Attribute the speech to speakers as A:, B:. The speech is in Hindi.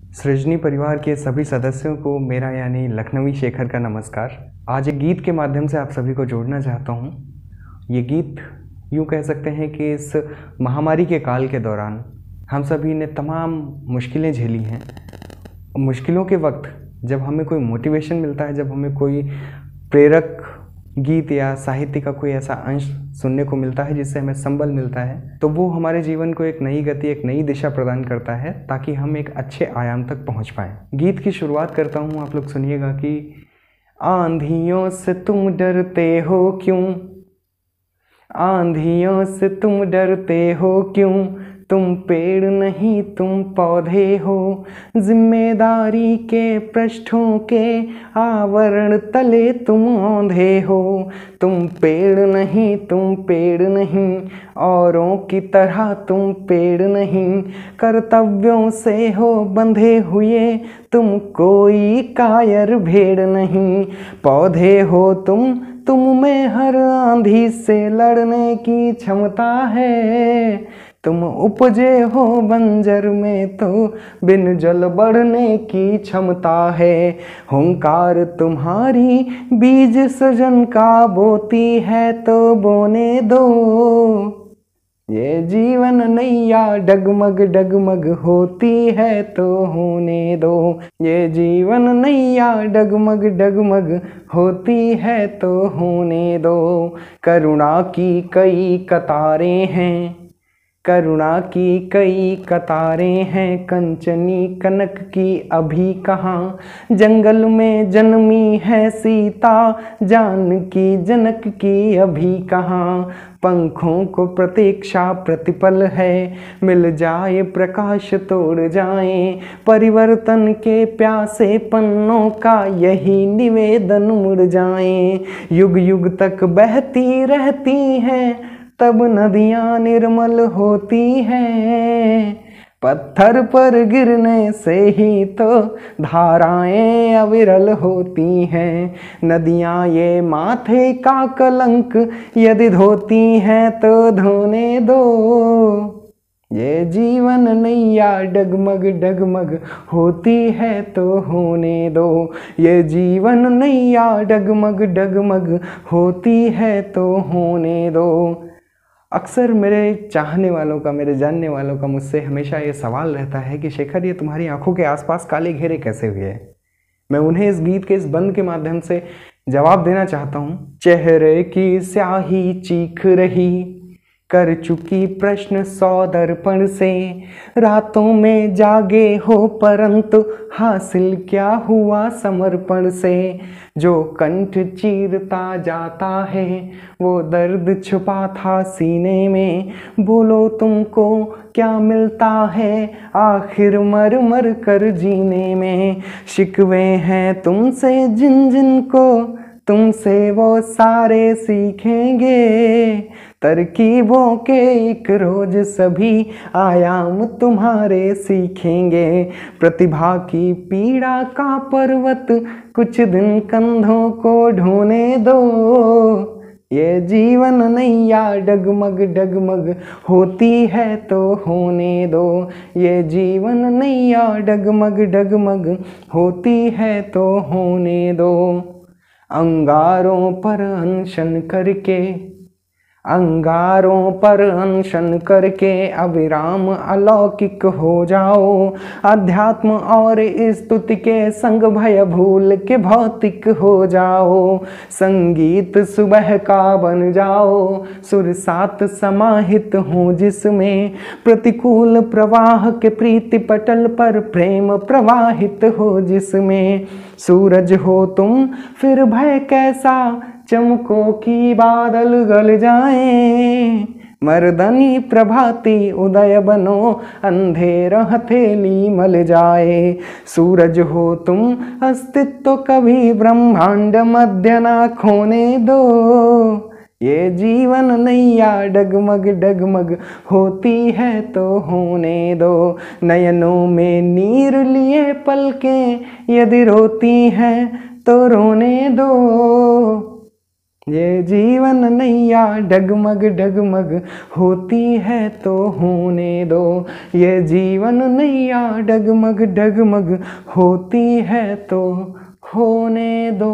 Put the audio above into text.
A: सृजनी परिवार के सभी सदस्यों को मेरा यानी लखनवी शेखर का नमस्कार। आज एक गीत के माध्यम से आप सभी को जोड़ना चाहता हूँ। ये गीत यूँ कह सकते हैं कि इस महामारी के काल के दौरान हम सभी ने तमाम मुश्किलें झेली हैं। मुश्किलों के वक्त जब हमें कोई मोटिवेशन मिलता है, जब हमें कोई प्रेरक गीत या साहित्य का कोई ऐसा अंश सुनने को मिलता है जिससे हमें संबल मिलता है, तो वो हमारे जीवन को एक नई गति, एक नई दिशा प्रदान करता है ताकि हम एक अच्छे आयाम तक पहुंच पाएं। गीत की शुरुआत करता हूं, आप लोग सुनिएगा कि आंधियों से तुम डरते हो क्यों, आंधियों से तुम डरते हो क्यों, तुम पेड़ नहीं तुम पौधे हो, जिम्मेदारी के पृष्ठों के आवरण तले तुम औंधे हो, तुम पेड़ नहीं तुम पेड़ नहीं, औरों की तरह तुम पेड़ नहीं, कर्तव्यों से हो बंधे हुए तुम कोई कायर भेड़ नहीं, पौधे हो तुम में हर आंधी से लड़ने की क्षमता है, तुम उपजे हो बंजर में तो बिन जल बढ़ने की क्षमता है, हुंकार तुम्हारी बीज सृजन का बोती है तो बोने दो, ये जीवन नैया डगमग डगमग होती है तो होने दो, ये जीवन नैया डगमग डगमग होती है तो होने दो, करुणा की कई कतारें हैं, करुणा की कई कतारें हैं, कंचनी कनक की अभी कहाँ, जंगल में जन्मी है सीता जानकी जनक की अभी कहाँ, पंखों को प्रतीक्षा प्रतिपल है, मिल जाए प्रकाश तोड़ जाए, परिवर्तन के प्यासे पन्नों का यही निवेदन मुड़ जाए, युग युग तक बहती रहती हैं तब नदियाँ निर्मल होती हैं, पत्थर पर गिरने से ही तो धाराएं अविरल होती हैं, नदियाँ ये माथे का कलंक यदि धोती हैं तो धोने दो, ये जीवन नैया डगमग डगमग होती है तो होने दो, ये जीवन नैया डगमग डगमग होती है तो होने दो। अक्सर मेरे चाहने वालों का, मेरे जानने वालों का मुझसे हमेशा ये सवाल रहता है कि शेखर, ये तुम्हारी आंखों के आसपास काले घेरे कैसे हुए? मैं उन्हें इस गीत के इस बंद के माध्यम से जवाब देना चाहता हूँ। चेहरे की स्याही चीख रही, कर चुकी प्रश्न 100 दर्पण से, रातों में जागे हो परंतु हासिल क्या हुआ समर्पण से, जो कंठ चीरता जाता है वो दर्द छुपा था सीने में, बोलो तुमको क्या मिलता है आखिर मर मर कर जीने में, शिकवे हैं तुमसे जिन जिन को तुमसे वो सारे सीखेंगे, तरकीबों के एक रोज सभी आयाम तुम्हारे सीखेंगे, प्रतिभा की पीड़ा का पर्वत कुछ दिन कंधों को ढोने दो, ये जीवन नैया डगमग डगमग होती है तो होने दो, ये जीवन नैया डगमग डगमग होती है तो होने दो, अंगारों पर अनशन करके, अंगारों पर अनशन करके अविराम अलौकिक हो जाओ, अध्यात्म और स्तुति के संग भय भूल के भौतिक हो जाओ, संगीत सुबह का बन जाओ, सुर सात समाहित हो जिसमें, प्रतिकूल प्रवाह के प्रीति पटल पर प्रेम प्रवाहित हो जिसमें, सूरज हो तुम फिर भय कैसा चमकों की बादल गल जाएं, मर्दनी प्रभाती उदय बनो अंधेरा हथेली मल जाए, सूरज हो तुम अस्तित्व कभी ब्रह्मांड मध्य ना खोने दो, ये जीवन नैया डगमग डगमग होती है तो होने दो, नयनों में नीर लिए पलकें यदि रोती हैं तो रोने दो, ये जीवन नैया डगमग डगमग होती है तो होने दो, ये जीवन नैया डगमग डगमग होती है तो होने दो।